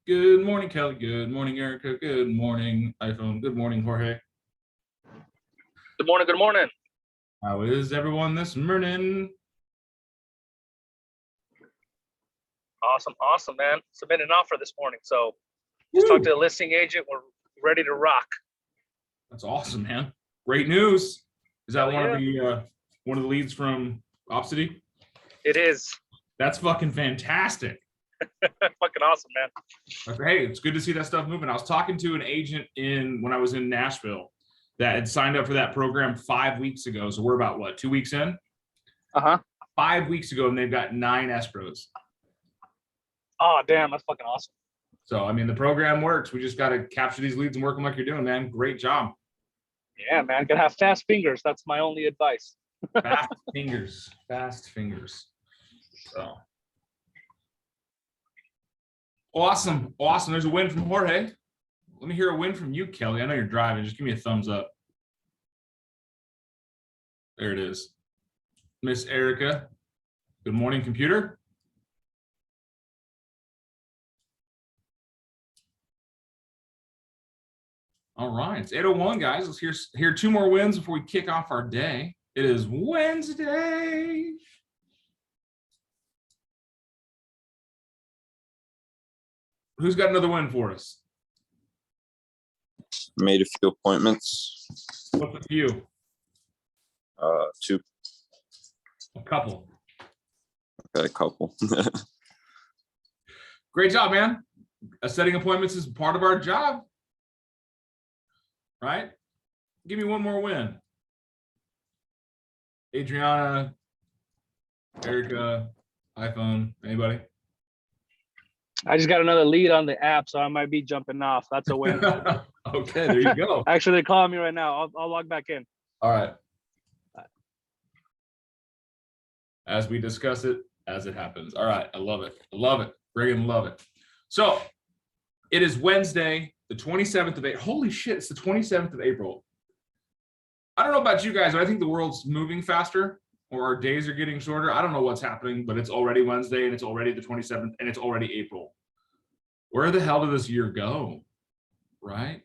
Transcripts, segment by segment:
Good morning, Kelly. Good morning, Erica. Good morning, iPhone. Good morning, Jorge. Good morning. Good morning. How is everyone this morning? Awesome, man. Submitted an offer this morning, so just talked to the listing agent. We're ready to rock. That's awesome, man. Great news. Is that one of the leads from Opcity? It is. That's fucking fantastic. Fucking awesome, man. Hey, it's good to see that stuff moving. I was talking to an agent when I was in Nashville that had signed up for that program 5 weeks ago. So we're about, what, 2 weeks in? 5 weeks ago, and they've got 9 escrows. Oh, damn, that's fucking awesome. So, I mean, the program works. We just got to capture these leads and work them like you're doing, man. Great job. Yeah, man. Gotta have fast fingers. That's my only advice. Fast fingers. Fast fingers. So. Awesome. There's a win from Jorge. Let me hear a win from you, Kelly. I know you're driving. Just give me a thumbs up. There it is. Miss Erica. Good morning, computer. All right. It's 8:01, guys. Let's hear 2 more wins before we kick off our day. It is Wednesday. Who's got another win for us? Made a few appointments. What's a few? 2. A couple. Got a couple. Great job, man. Setting appointments is part of our job. Right? Give me one more win. Adriana, Erica, iPhone, anybody? I just got another lead on the app, so I might be jumping off. That's a win. Okay, there you go. Actually, they're calling me right now. I'll log back in. All right. As we discuss it, as it happens. All right, I love it. I love it. Friggin' love it. So it is Wednesday, the 27th of April. Holy shit, it's the 27th of April. I don't know about you guys, but I think the world's moving faster, or our days are getting shorter. I don't know what's happening, but it's already Wednesday and it's already the 27th and it's already April. Where the hell did this year go? Right?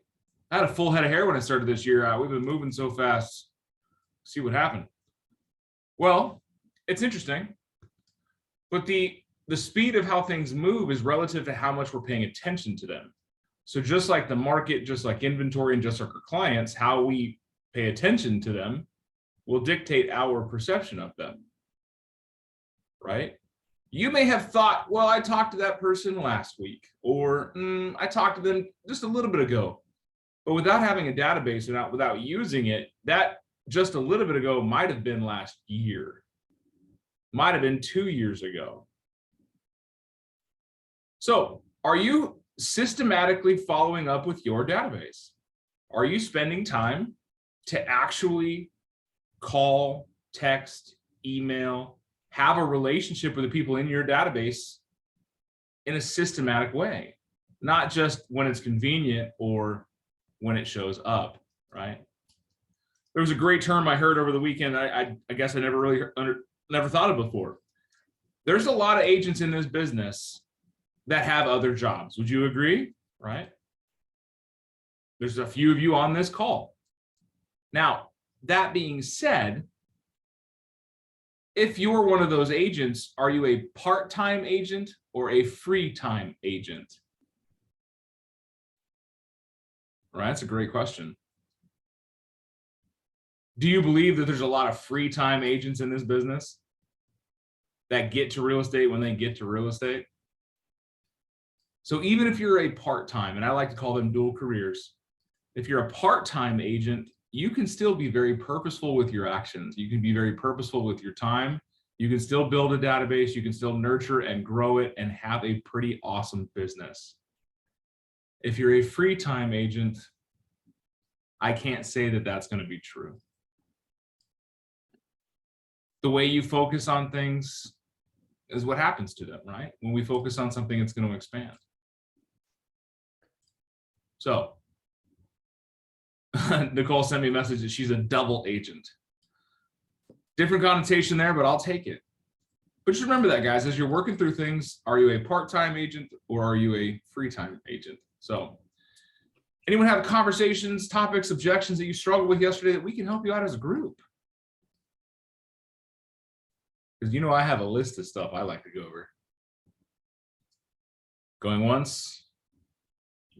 I had a full head of hair when I started this year. We've been moving so fast. See what happened. Well, it's interesting, but the speed of how things move is relative to how much we're paying attention to them. So just like the market, just like inventory, and just like our clients, how we pay attention to them will dictate our perception of them, right? You may have thought, well, I talked to that person last week, or I talked to them just a little bit ago. But without having a database and without using it, that just a little bit ago might have been last year, might have been 2 years ago. So are you systematically following up with your database? Are you spending time to actually call, text, email, have a relationship with the people in your database in a systematic way, not just when it's convenient or when it shows up, right? There was a great term I heard over the weekend. I guess I never thought of before. There's a lot of agents in this business that have other jobs. Would you agree? Right? There's a few of you on this call. Now, that being said, if you're one of those agents, are you a part-time agent or a free-time agent? Right, that's a great question. Do you believe that there's a lot of free-time agents in this business that get to real estate when they get to real estate? So even if you're a part-time, and I like to call them dual careers, if you're a part-time agent, you can still be very purposeful with your actions. You can be very purposeful with your time. You can still build a database. You can still nurture and grow it and have a pretty awesome business. If you're a free time agent, I can't say that that's going to be true. The way you focus on things is what happens to them, right? When we focus on something, it's going to expand. So Nicole sent me a message that she's a double agent. Different connotation there, but I'll take it. But just remember that, guys, as you're working through things, are you a part-time agent or are you a free-time agent? So anyone have conversations, topics, objections that you struggled with yesterday that we can help you out as a group? Because you know I have a list of stuff I like to go over. Going once,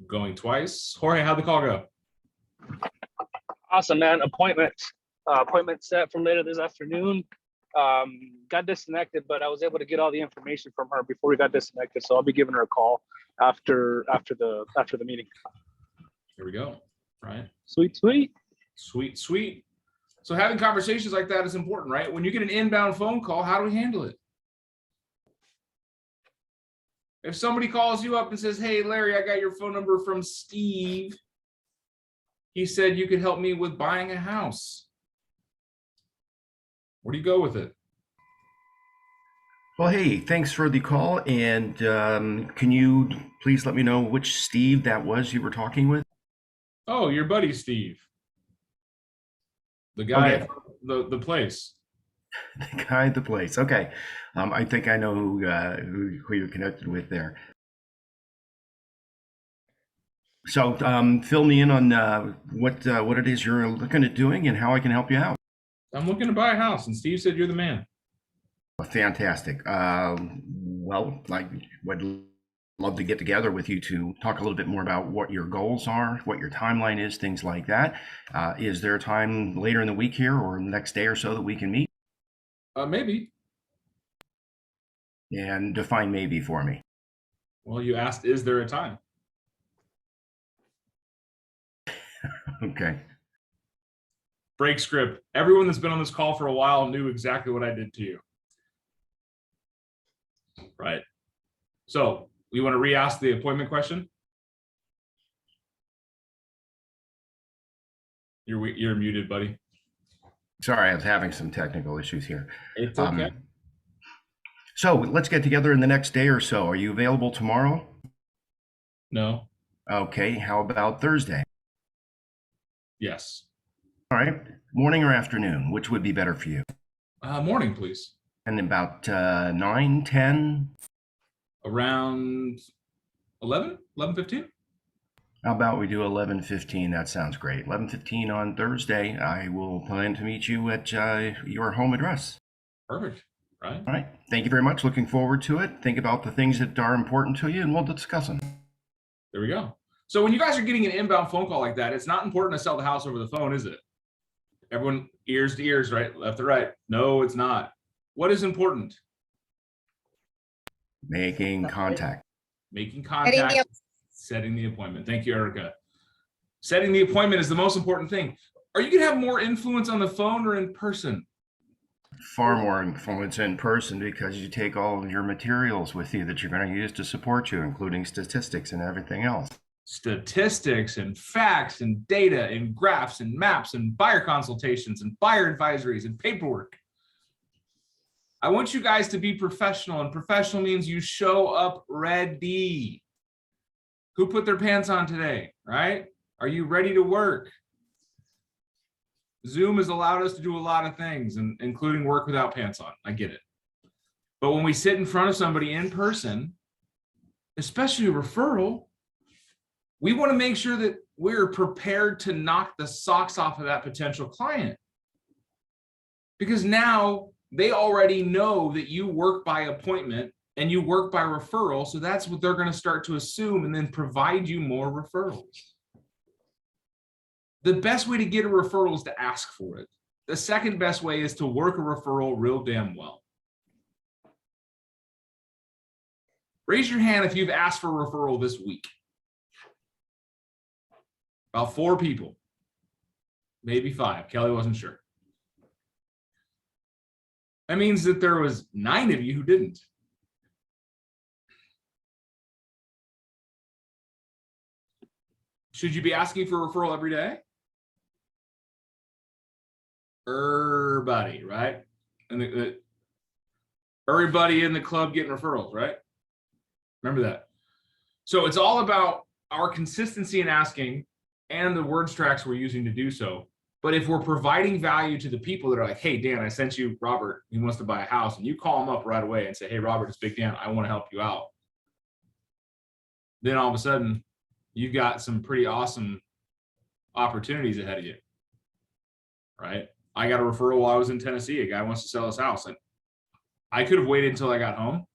going twice. Jorge, how'd the call go? Awesome, man. Appointment set for later this afternoon. Got disconnected, but I was able to get all the information from her before we got disconnected. So I'll be giving her a call after the meeting. Here we go. Right. Sweet. Sweet. So having conversations like that is important, right? When you get an inbound phone call, how do we handle it? If somebody calls you up and says, hey, Larry, I got your phone number from Steve. He said you could help me with buying a house. Where do you go with it? Well, hey, thanks for the call. And can you please let me know which Steve that was you were talking with? Oh, your buddy, Steve. The guy Okay. at the place. The guy at the place. Okay. I think I know who you're connected with there. So fill me in on what it is you're looking at doing and how I can help you out. I'm looking to buy a house, and Steve said you're the man. Fantastic. Well, I would love to get together with you to talk a little bit more about what your goals are, what your timeline is, things like that. Is there a time later in the week here or next day or so that we can meet? Maybe. And define maybe for me. Well, you asked, is there a time? Okay. Break script. Everyone that's been on this call for a while knew exactly what I did to you. Right. So you want to re-ask the appointment question? You're muted, buddy. Sorry, I was having some technical issues here. It's okay. So let's get together in the next day or so. Are you available tomorrow? No. Okay. How about Thursday? Yes. All right. Morning or afternoon? Which would be better for you? Morning, please. And about 9, 10? Around 11, 11:15? How about we do 11:15? That sounds great. 11:15 on Thursday. I will plan to meet you at your home address. Perfect. Right. All right. Thank you very much. Looking forward to it. Think about the things that are important to you and we'll discuss them. There we go. So when you guys are getting an inbound phone call like that, it's not important to sell the house over the phone, is it? Everyone ears to ears, right? Left to right. No, it's not. What is important? Making contact. Making contact, setting the appointment. Thank you, Erica. Setting the appointment is the most important thing. Are you going to have more influence on the phone or in person? Far more influence in person because you take all of your materials with you that you're going to use to support you, including statistics and everything else. Statistics and facts and data and graphs and maps and buyer consultations and buyer advisories and paperwork. I want you guys to be professional, and professional means you show up ready. Who put their pants on today, right? Are you ready to work? Zoom has allowed us to do a lot of things, including work without pants on. I get it. But when we sit in front of somebody in person, especially a referral, we want to make sure that we're prepared to knock the socks off of that potential client. Because now they already know that you work by appointment and you work by referral. So that's what they're going to start to assume and then provide you more referrals. The best way to get a referral is to ask for it. The second best way is to work a referral real damn well. Raise your hand if you've asked for a referral this week. About 4 people, maybe 5. Kelly wasn't sure. That means that there was 9 of you who didn't. Should you be asking for a referral every day? Everybody, right? And everybody in the club getting referrals, right? Remember that. So it's all about our consistency in asking and the words tracks we're using to do so. But if we're providing value to the people that are like, hey, Dan, I sent you Robert, he wants to buy a house, and you call him up right away and say, hey, Robert, it's Big Dan, I want to help you out. Then all of a sudden, you've got some pretty awesome opportunities ahead of you, right? I got a referral while I was in Tennessee. A guy wants to sell his house. And I could have waited until I got home.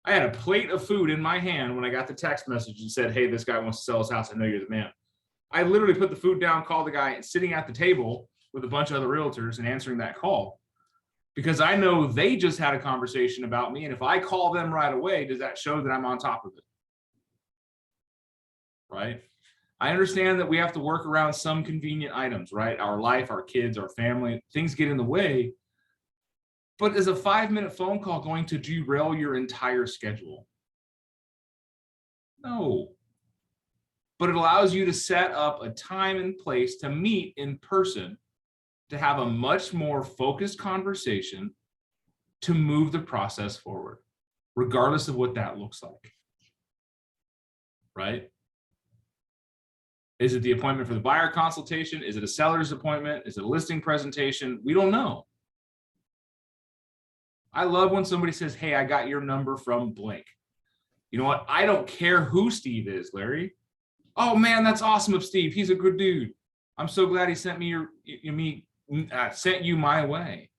I had a plate of food in my hand when I got the text message and said, hey, this guy wants to sell his house. I know you're the man. I literally put the food down, called the guy, and sitting at the table with a bunch of other realtors and answering that call, because I know they just had a conversation about me. And if I call them right away, does that show that I'm on top of it? Right? I understand that we have to work around some convenient items, right? Our life, our kids, our family, things get in the way. But is a 5-minute phone call going to derail your entire schedule? No. But it allows you to set up a time and place to meet in person, to have a much more focused conversation, to move the process forward, regardless of what that looks like. Right? Is it the appointment for the buyer consultation? Is it a seller's appointment? Is it a listing presentation? We don't know. I love when somebody says, hey, I got your number from blank. You know what? I don't care who Steve is, Larry. Oh man, that's awesome of Steve. He's a good dude. I'm so glad he sent me sent you my way.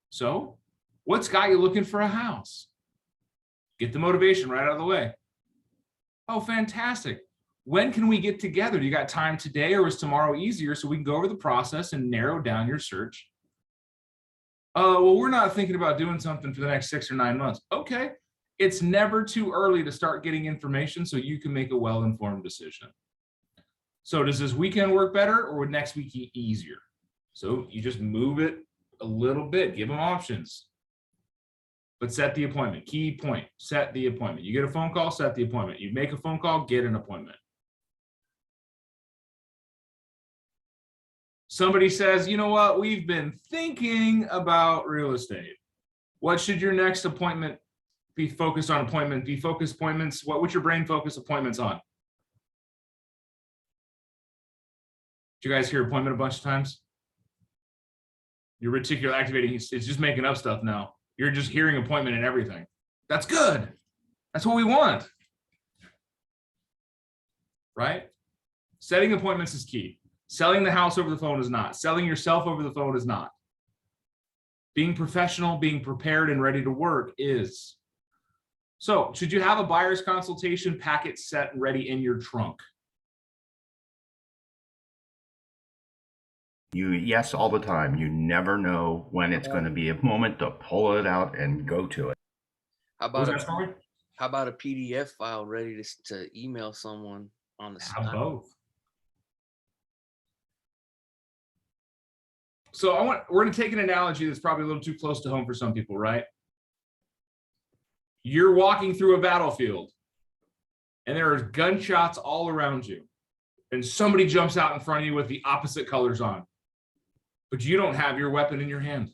So what's got you looking for a house? Get the motivation right out of the way. Oh, fantastic. When can we get together? Do you got time today, or is tomorrow easier so we can go over the process and narrow down your search? Well, we're not thinking about doing something for the next 6 or 9 months. Okay. It's never too early to start getting information so you can make a well-informed decision. So does this weekend work better, or would next week be easier? So you just move it a little bit, give them options. But set the appointment. Key point, set the appointment. You get a phone call, set the appointment. You make a phone call, get an appointment. Somebody says, you know what, we've been thinking about real estate. What should your next appointment be focused on? Be focused appointments. What would your brain focus appointments on? Did you guys hear appointment a bunch of times? Your reticular activating, it's just making up stuff now. You're just hearing appointment and everything. That's good. That's what we want. Right? Setting appointments is key. Selling the house over the phone is not. Selling yourself over the phone is not. Being professional, being prepared and ready to work is. So, should you have a buyer's consultation packet set and ready in your trunk? Yes, all the time. You never know when it's going to be a moment to pull it out and go to it. How What was about that story? how about a PDF file ready to email someone on the Have spot? both. So we're going to take an analogy that's probably a little too close to home for some people, right? You're walking through a battlefield and there are gunshots all around you, and somebody jumps out in front of you with the opposite colors on, but you don't have your weapon in your hand.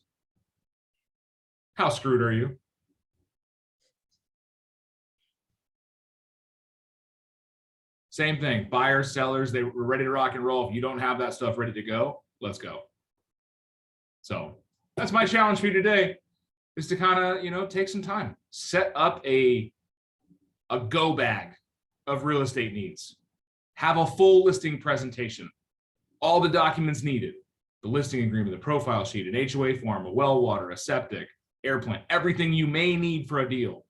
How screwed are you? Same thing. Buyers, sellers, they were ready to rock and roll. If you don't have that stuff ready to go, let's go. So that's my challenge for you today, is to kind of, take some time, set up a go bag of real estate needs, have a full listing presentation, all the documents needed, the listing agreement, the profile sheet, an HOA form, a well water, a septic, airplane, everything you may need for a deal.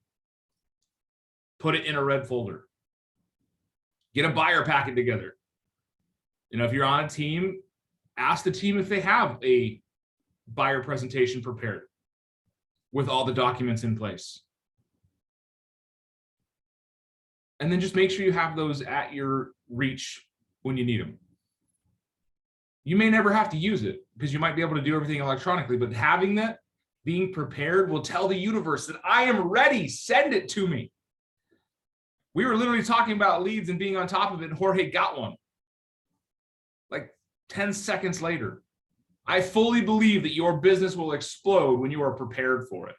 Put it in a red folder. Get a buyer packet together. If you're on a team, ask the team if they have a buyer presentation prepared with all the documents in place. And then just make sure you have those at your reach when you need them. You may never have to use it because you might be able to do everything electronically, but having that, being prepared, will tell the universe that I am ready. Send it to me. We were literally talking about leads and being on top of it, and Jorge got one like 10 seconds later. I fully believe that your business will explode when you are prepared for it.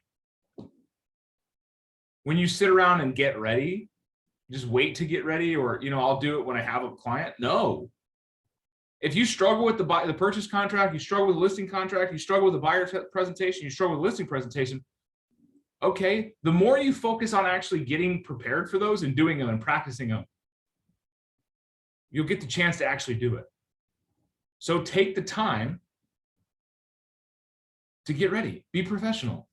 When you sit around and get ready, just wait to get ready, or, I'll do it when I have a client. No. If you struggle with the purchase contract, you struggle with the listing contract, you struggle with the buyer presentation, you struggle with the listing presentation, okay, the more you focus on actually getting prepared for those and doing them and practicing them, you'll get the chance to actually do it. So take the time to get ready, be professional.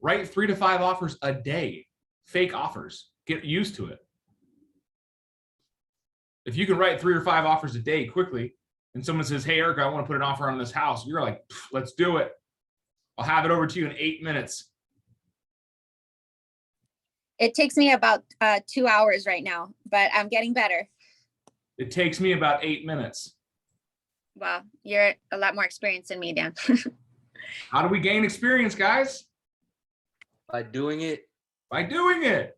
Write 3 to 5 offers a day, fake offers, get used to it. If you can write 3 or 5 offers a day quickly, and someone says, hey, Eric, I want to put an offer on this house, you're like, let's do it. I'll have it over to you in 8 minutes. It takes me about 2 hours right now, but I'm getting better. It takes me about 8 minutes. Well, you're a lot more experienced than me, Dan. How do we gain experience, guys? By doing it. By doing it,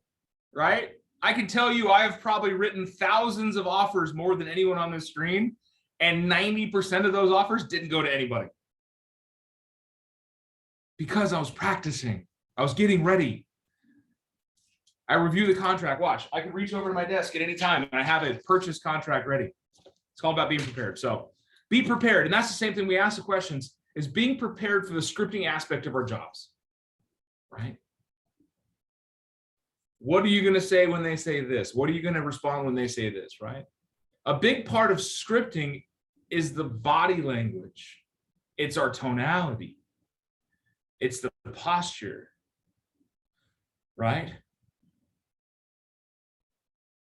right? I can tell you I have probably written thousands of offers more than anyone on this screen, and 90% of those offers didn't go to anybody. Because I was practicing. I was getting ready. I review the contract. Watch, I can reach over to my desk at any time and I have a purchase contract ready. It's all about being prepared. So be prepared. And that's the same thing we ask the questions, is being prepared for the scripting aspect of our jobs, right? What are you going to say when they say this? What are you going to respond when they say this, right? A big part of scripting is the body language. It's our tonality. It's the posture, right?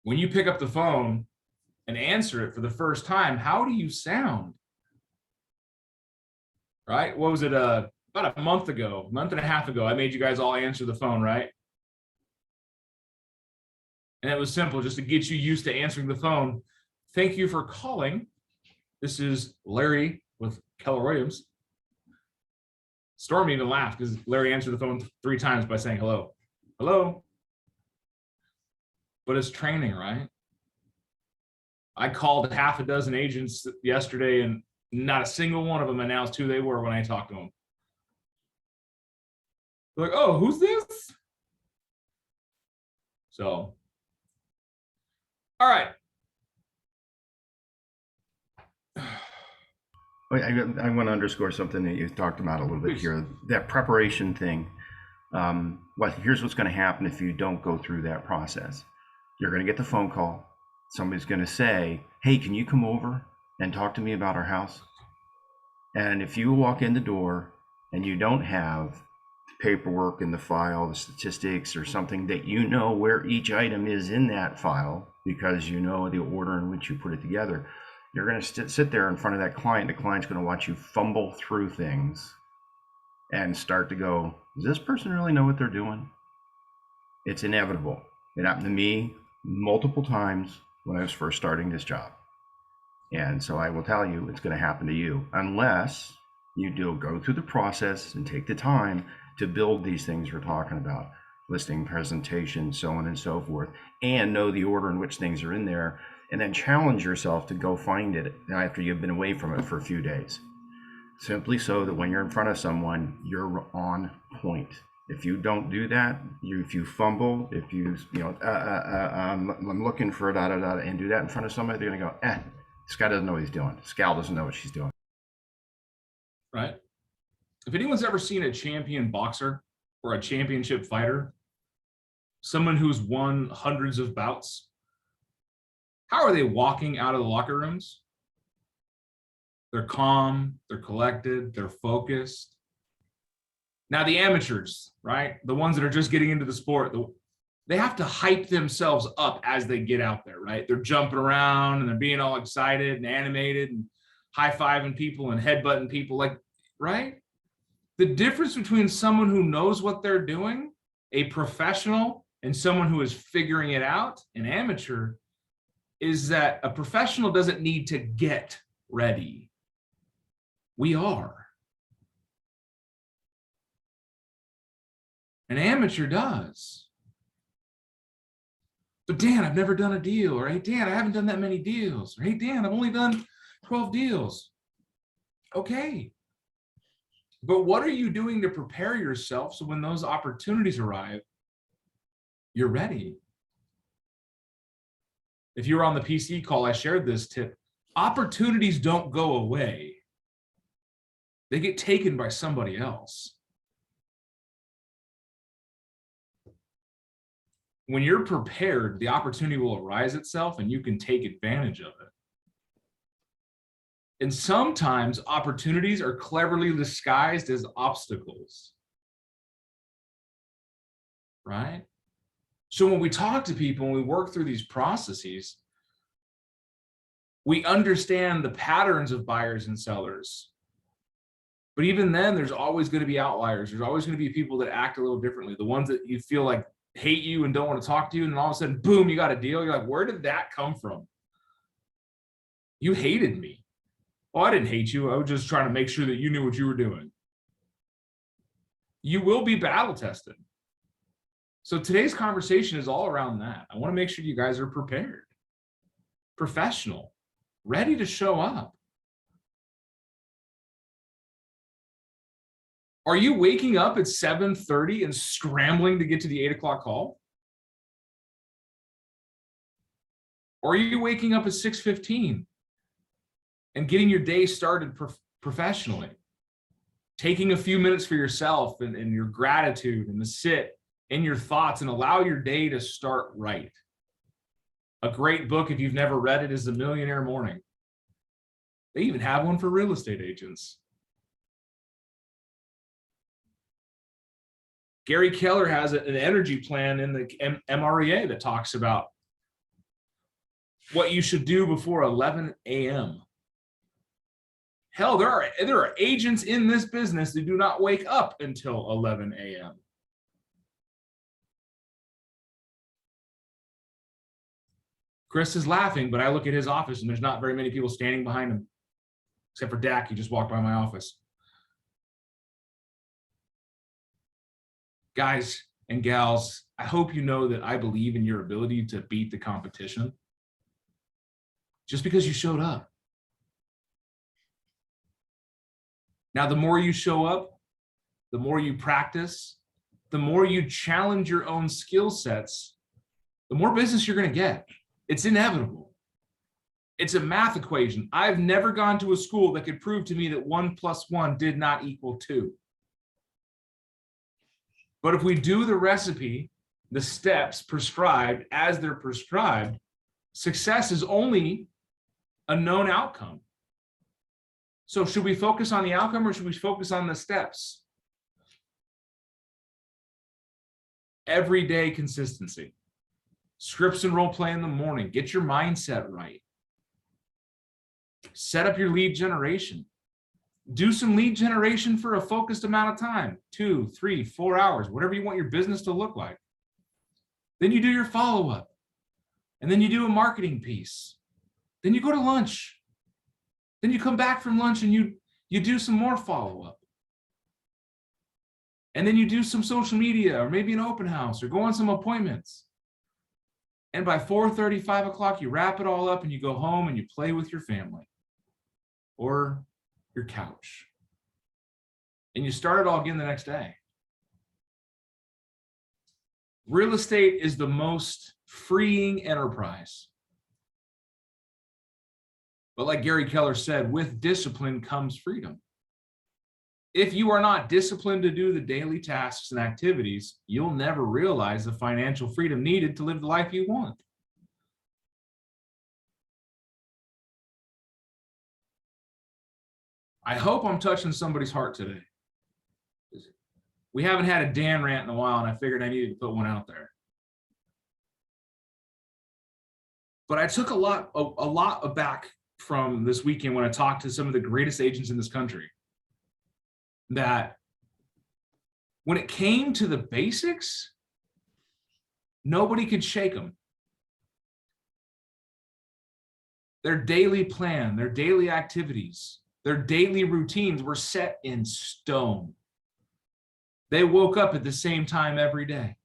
When you pick up the phone and answer it for the first time, how do you sound? Right? What was it? About a month and a half ago, I made you guys all answer the phone, right? And it was simple, just to get you used to answering the phone. Thank you for calling. This is Larry with Keller Williams. Storm even laughed because Larry answered the phone 3 times by saying hello. Hello. But it's training, right? I called half a dozen agents yesterday and not a single one of them announced who they were when I talked to them. They're like, oh, who's this? So, all right. I want to underscore something that you talked about a little bit here, that preparation thing. Here's what's going to happen if you don't go through that process. You're going to get the phone call. Somebody's going to say, hey, can you come over and talk to me about our house? And if you walk in the door and you don't have the paperwork in the file, the statistics or something that you know where each item is in that file, because you know the order in which you put it together, you're going to sit there in front of that client. The client's going to watch you fumble through things and start to go, does this person really know what they're doing? It's inevitable. It happened to me multiple times when I was first starting this job. And so I will tell you, it's going to happen to you unless you do go through the process and take the time to build these things we're talking about, listing, presentation, so on and so forth, and know the order in which things are in there, and then challenge yourself to go find it after you've been away from it for a few days. Simply so that when you're in front of someone, you're on point. If you don't do that, if you fumble, if you I'm looking for and do that in front of somebody, they're gonna go, this guy doesn't know what he's doing. This gal doesn't know what she's doing. Right? If anyone's ever seen a champion boxer or a championship fighter, someone who's won hundreds of bouts, how are they walking out of the locker rooms? They're calm, they're collected, they're focused. Now the amateurs, right? The ones that are just getting into the sport, they have to hype themselves up as they get out there, right? They're jumping around and they're being all excited and animated and high-fiving people and headbutting people, like, right? The difference between someone who knows what they're doing, a professional, and someone who is figuring it out, an amateur, is that a professional doesn't need to get ready. We are. An amateur does. But Dan, I've never done a deal. Or hey, Dan, I haven't done that many deals. Or hey, Dan, I've only done 12 deals. Okay. But what are you doing to prepare yourself so when those opportunities arrive, you're ready? If you were on the PC call, I shared this tip. Opportunities don't go away. They get taken by somebody else. When you're prepared, the opportunity will arise itself and you can take advantage of it. And sometimes opportunities are cleverly disguised as obstacles. Right? So when we talk to people and we work through these processes, we understand the patterns of buyers and sellers. But even then, there's always going to be outliers. There's always going to be people that act a little differently. The ones that you feel like hate you and don't want to talk to you, and then all of a sudden, boom, you got a deal. You're like, where did that come from? You hated me. Well, I didn't hate you. I was just trying to make sure that you knew what you were doing. You will be battle tested. So today's conversation is all around that. I want to make sure you guys are prepared, professional, ready to show up. Are you waking up at 7:30 and scrambling to get to the 8 o'clock call? Or are you waking up at 6:15 and getting your day started professionally? Taking a few minutes for yourself and your gratitude and the sit in your thoughts and allow your day to start right. A great book, if you've never read it, is The Millionaire Morning. They even have one for real estate agents. Gary Keller has an energy plan in the MREA that talks about what you should do before 11 a.m. Hell, there are agents in this business that do not wake up until 11 a.m. Chris is laughing, but I look at his office and there's not very many people standing behind him, except for Dak. He just walked by my office. Guys and gals, I hope you know that I believe in your ability to beat the competition just because you showed up. Now, the more you show up, the more you practice, the more you challenge your own skill sets, the more business you're going to get. It's inevitable. It's a math equation. I've never gone to a school that could prove to me that 1 + 1 did not equal 2. But if we do the recipe, the steps prescribed as they're prescribed, success is only a known outcome. So should we focus on the outcome or should we focus on the steps? Everyday consistency. Scripts and role play in the morning. Get your mindset right. Set up your lead generation. Do some lead generation for a focused amount of time, 2, 3, 4 hours, whatever you want your business to look like. Then you do your follow-up. And then you do a marketing piece. Then you go to lunch. Then you come back from lunch and you do some more follow-up. And then you do some social media or maybe an open house or go on some appointments. And by 4:30, 5 o'clock, you wrap it all up and you go home and you play with your family or your couch. And you start it all again the next day. Real estate is the most freeing enterprise. But like Gary Keller said, with discipline comes freedom. If you are not disciplined to do the daily tasks and activities, you'll never realize the financial freedom needed to live the life you want. I hope I'm touching somebody's heart today. We haven't had a Dan rant in a while, and I figured I needed to put one out there. But I took a lot aback from this weekend when I talked to some of the greatest agents in this country, that when it came to the basics, nobody could shake them. Their daily plan, their daily activities, their daily routines were set in stone. They woke up at the same time every day.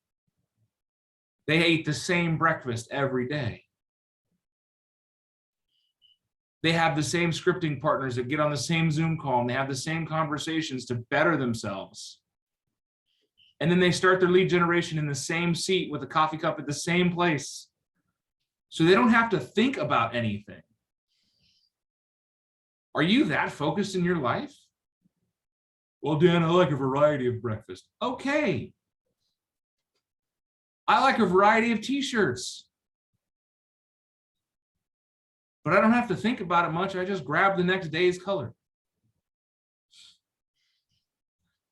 They ate the same breakfast every day. They have the same scripting partners that get on the same Zoom call, and they have the same conversations to better themselves. And then they start their lead generation in the same seat with a coffee cup at the same place. So they don't have to think about anything. Are you that focused in your life? Well, Dan, I like a variety of breakfast. Okay. I like a variety of t-shirts. But I don't have to think about it much. I just grab the next day's color.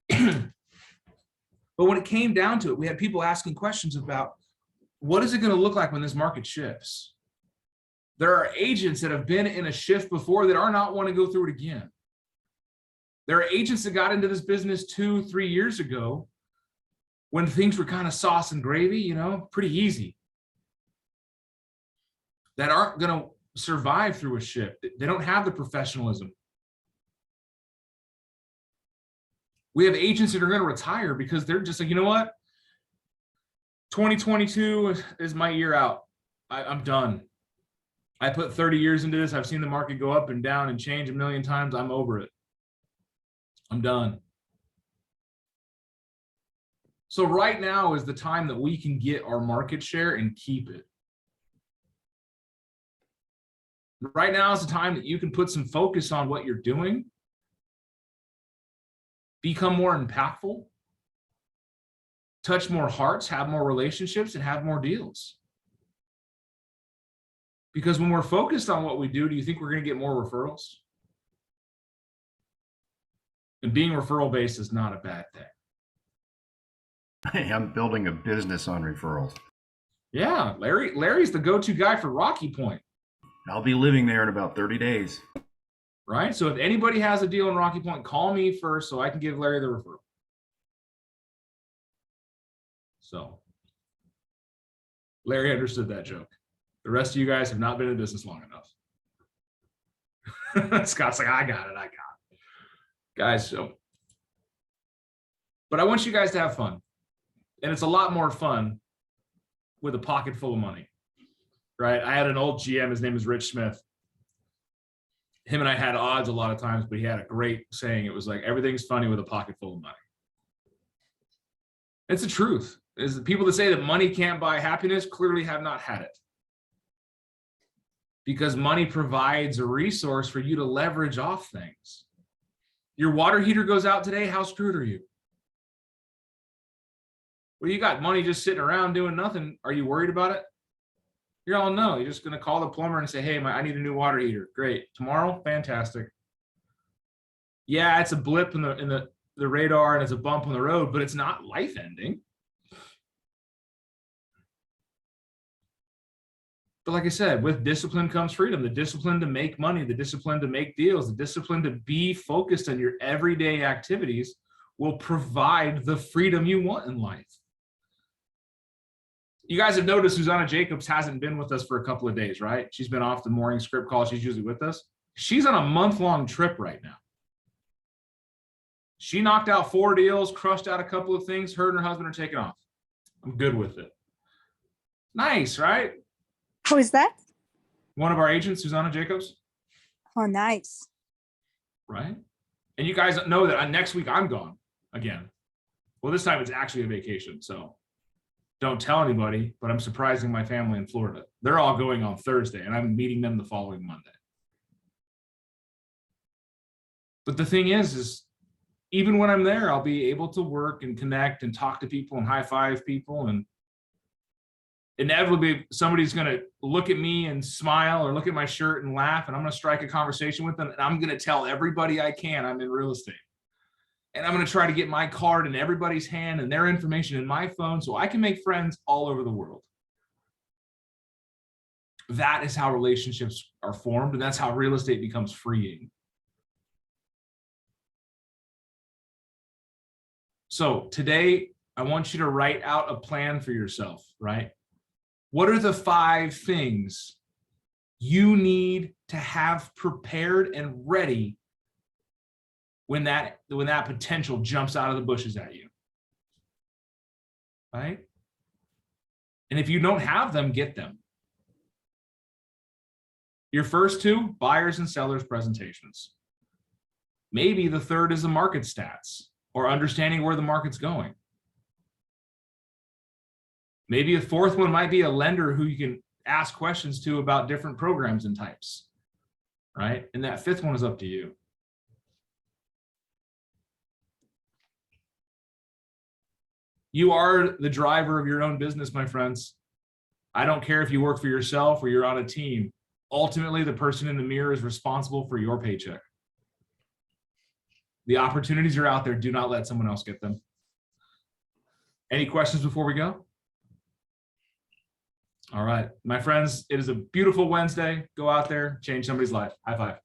But when it came down to it, we had people asking questions about what is it going to look like when this market shifts? There are agents that have been in a shift before that are not want to go through it again. There are agents that got into this business 2-3 years ago when things were kind of sauce and gravy, you know, pretty easy, that aren't going to survive through a shift. They don't have the professionalism. We have agents that are going to retire because they're just like, you know what? 2022 is my year out. I'm done. I put 30 years into this. I've seen the market go up and down and change a million times. I'm over it. I'm done. So right now is the time that we can get our market share and keep it. Right now is the time that you can put some focus on what you're doing, become more impactful, touch more hearts, have more relationships, and have more deals. Because when we're focused on what we do you think we're going to get more referrals? And being referral based is not a bad thing. Hey, I'm building a business on referrals. Yeah, Larry's the go-to guy for Rocky Point. I'll be living there in about 30 days. Right? So if anybody has a deal in Rocky Point, call me first so I can give Larry the referral. So Larry understood that joke. The rest of you guys have not been in business long enough. Scott's like, I got it. Guys, so. But I want you guys to have fun. And it's a lot more fun with a pocket full of money, right? I had an old GM, his name is Rich Smith. Him and I had odds a lot of times, but he had a great saying. It was like, everything's funny with a pocket full of money. It's the truth. Is the people that say that money can't buy happiness clearly have not had it. Because money provides a resource for you to leverage off things. Your water heater goes out today, how screwed are you? Well, you got money just sitting around doing nothing. Are you worried about it? You're all no. You're just going to call the plumber and say, hey, I need a new water heater. Great. Tomorrow? Fantastic. Yeah, it's a blip in the radar and it's a bump on the road, but it's not life-ending. But like I said, with discipline comes freedom, the discipline to make money, the discipline to make deals, the discipline to be focused on your everyday activities will provide the freedom you want in life. You guys have noticed Susanna Jacobs hasn't been with us for a couple of days, right? She's been off the morning script call. She's usually with us. She's on a month-long trip right now. She knocked out 4 deals, crushed out a couple of things. Her and her husband are taking off. I'm good with it. Nice, right? Who is that? One of our agents, Susanna Jacobs. Oh, nice. Right? And you guys know that next week I'm gone again. Well, this time it's actually a vacation, so don't tell anybody, but I'm surprising my family in Florida. They're all going on Thursday, and I'm meeting them the following Monday. But the thing is even when I'm there, I'll be able to work and connect and talk to people and high-five people, and inevitably somebody's going to look at me and smile or look at my shirt and laugh, and I'm going to strike a conversation with them, and I'm going to tell everybody I can I'm in real estate. And I'm going to try to get my card in everybody's hand and their information in my phone so I can make friends all over the world. That is how relationships are formed, and that's how real estate becomes freeing. So today, I want you to write out a plan for yourself, right? What are the 5 things you need to have prepared and ready when that potential jumps out of the bushes at you, right? And if you don't have them, get them. Your first 2, buyers and sellers presentations. Maybe the third is the market stats or understanding where the market's going. Maybe a fourth one might be a lender who you can ask questions to about different programs and types, right? And that fifth one is up to you. You are the driver of your own business, my friends. I don't care if you work for yourself or you're on a team. Ultimately, the person in the mirror is responsible for your paycheck. The opportunities are out there. Do not let someone else get them. Any questions before we go? All right, my friends, it is a beautiful Wednesday. Go out there, change somebody's life. High five.